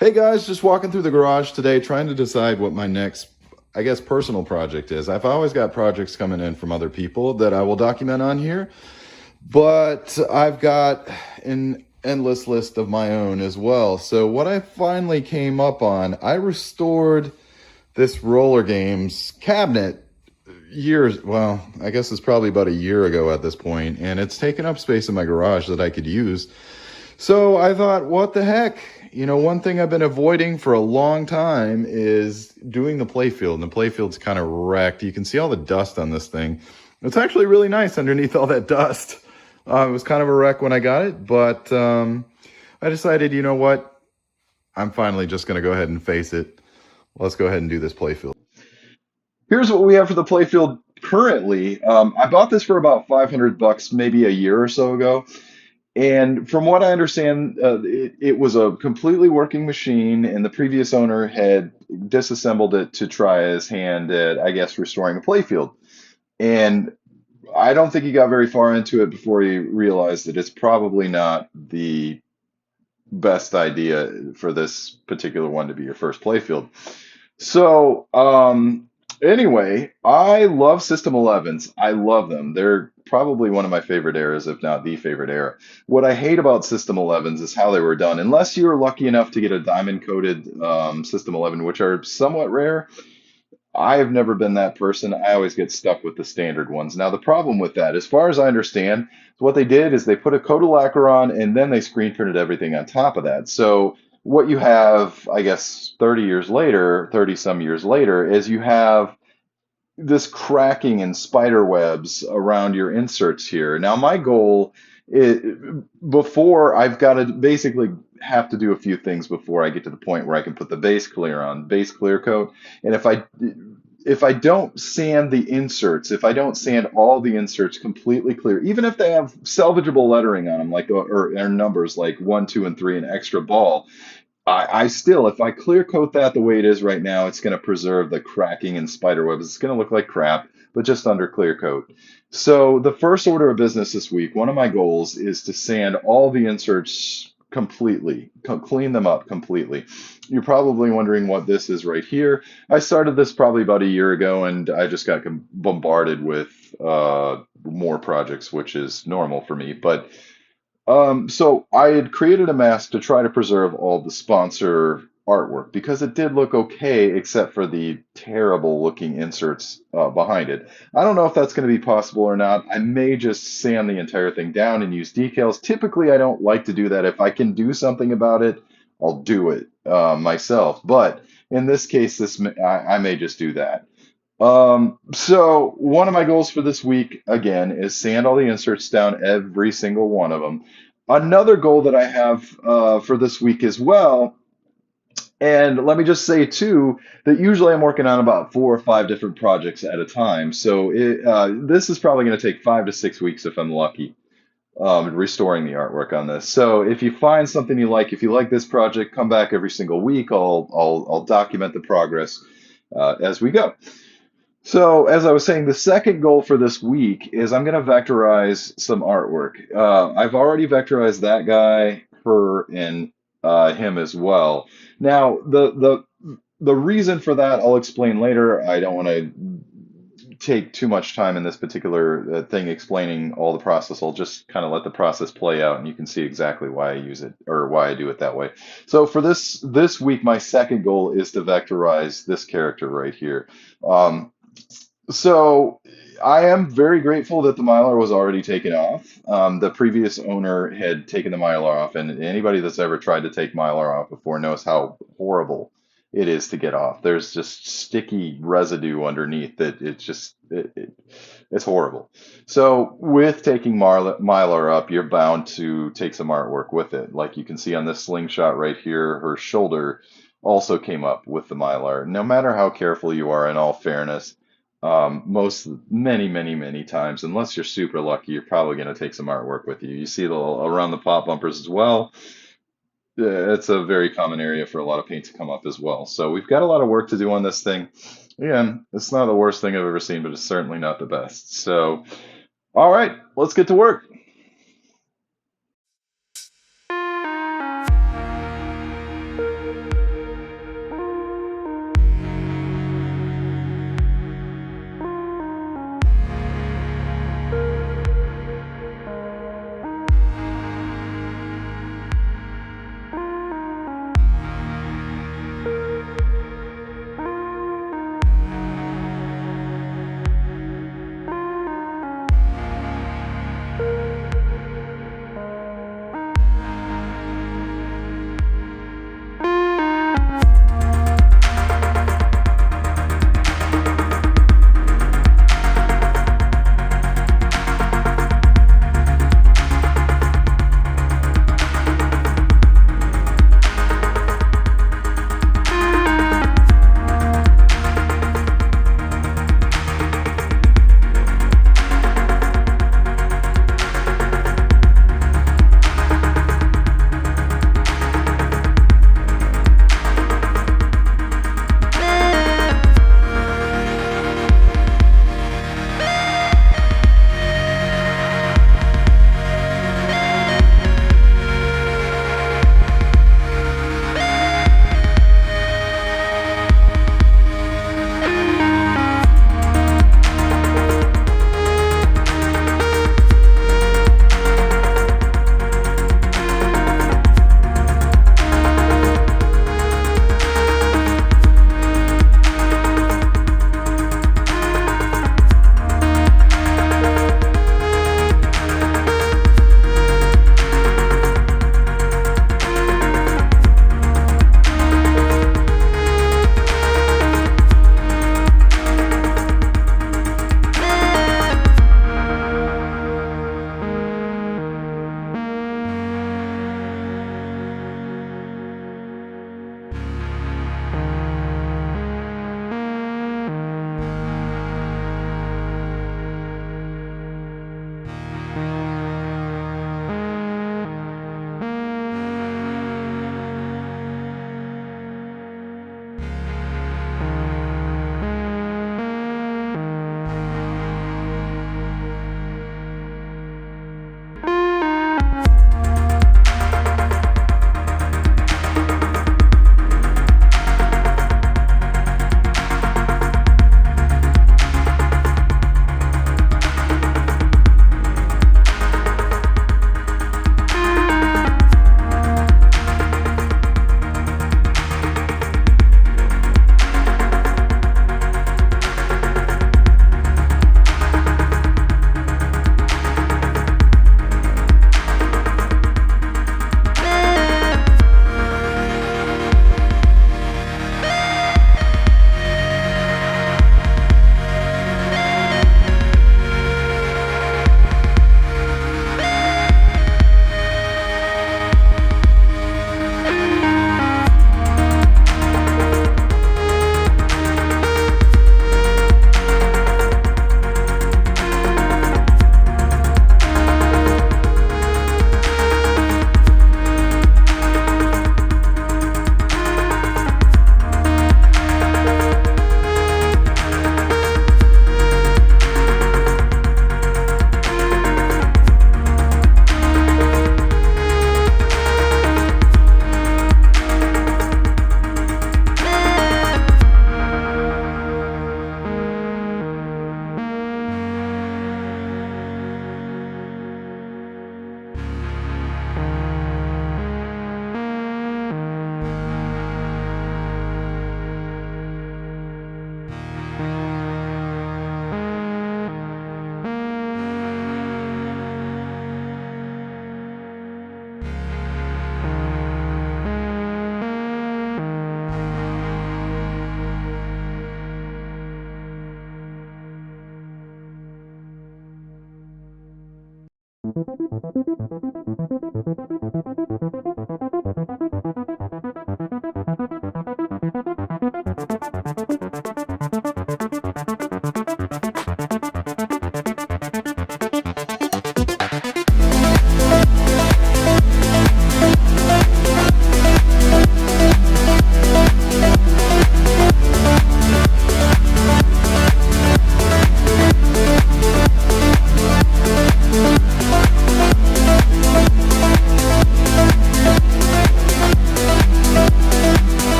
Hey guys, just walking through the garage today trying to decide what my next, I guess, personal project is. I've always got projects coming in from other people that I will document on here, but I've got an endless list of my own as well. So what I finally came up on, I restored this roller games cabinet well, I guess it's probably about a year ago at this point, and it's taken up space in my garage that I could use. So I thought, what the heck? One thing I've been avoiding for a long time is doing the playfield, and the playfield's kind of wrecked. You can see all the dust on this thing. It's actually really nice underneath all that dust. It was kind of a wreck when I got it, but I decided, you know what? I'm finally just going to go ahead and face it. Let's go ahead and do this playfield. Here's what we have for the playfield currently. I bought this for about $500, maybe a year or so ago. And from what I understand, it was a completely working machine, and the previous owner had disassembled it to try his hand at, I guess, restoring a playfield. And I don't think he got very far into it before he realized that it's probably not the best idea for this particular one to be your first playfield. So, anyway, I love System 11s. I love them. They're probably one of my favorite eras, if not the favorite era. What I hate about System 11s is how they were done. Unless you were lucky enough to get a diamond coated System 11, which are somewhat rare, I have never been that person. I always get stuck with the standard ones. Now, the problem with that, as far as I understand, what they did is they put a coat of lacquer on and then they screen printed everything on top of that. So what you have, I guess, 30 years later, 30 some years later, is you have this cracking and spider webs around your inserts here. Now, my goal is, before I've got to basically have to do a few things before I get to the point where I can put the base clear coat. And if I don't sand the inserts, if I don't sand all the inserts completely clear, even if they have salvageable lettering on them, like or numbers like 1, 2, and 3, an extra ball, I still, if I clear coat that the way it is right now, it's going to preserve the cracking and spider webs. It's going to look like crap, but just under clear coat. So the first order of business this week, one of my goals is to sand all the inserts completely, clean them up completely. You're probably wondering what this is right here. I started this probably about a year ago, and I just got bombarded with more projects, which is normal for me. But so I had created a mask to try to preserve all the sponsor artwork because it did look okay, except for the terrible looking inserts behind it. I don't know if that's going to be possible or not. I may just sand the entire thing down and use decals. Typically, I don't like to do that. If I can do something about it, I'll do it myself. But in this case, I may just do that. So one of my goals for this week, again, is sand all the inserts down, every single one of them. Another goal that I have for this week as well, and let me just say too, that usually I'm working on about 4 or 5 different projects at a time. So this is probably going to take 5 to 6 weeks if I'm lucky, restoring the artwork on this. So if you find something you like, if you like this project, come back every single week. I'll document the progress as we go. So, as I was saying, the second goal for this week is I'm going to vectorize some artwork. I've already vectorized that guy, her, and him as well. Now, the reason for that I'll explain later. I don't want to take too much time in this particular thing explaining all the process. I'll just kind of let the process play out, and you can see exactly why I use it or why I do it that way. So for this week, my second goal is to vectorize this character right here. So I am very grateful that the mylar was already taken off. The previous owner had taken the mylar off, and anybody that's ever tried to take mylar off before knows how horrible it is to get off. There's just sticky residue underneath that it's horrible. So with taking mylar up, you're bound to take some artwork with it. Like you can see on this slingshot right here, her shoulder also came up with the mylar. No matter how careful you are, in all fairness, many times, unless you're super lucky, you're probably going to take some artwork with you. You see around the pop bumpers as well. It's a very common area for a lot of paint to come up as well. So we've got a lot of work to do on this thing. Again, it's not the worst thing I've ever seen, but it's certainly not the best. So, all right, let's get to work.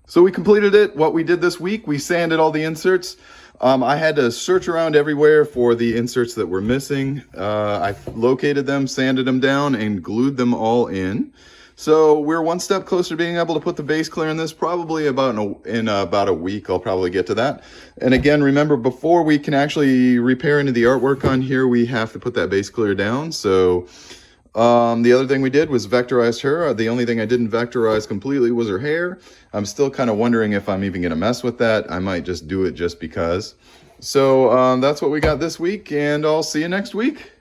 So we completed it. What we did this week, we sanded all the inserts. I had to search around everywhere for the inserts that were missing. I located them, sanded them down, and glued them all in. So we're one step closer to being able to put the base clear in this, probably in about a week. I'll probably get to that. And again, remember, before we can actually repair into the artwork on here, we have to put that base clear down. So the other thing we did was vectorize her. The only thing I didn't vectorize completely was her hair. I'm still kind of wondering if I'm even going to mess with that. I might just do it just because. So that's what we got this week, and I'll see you next week.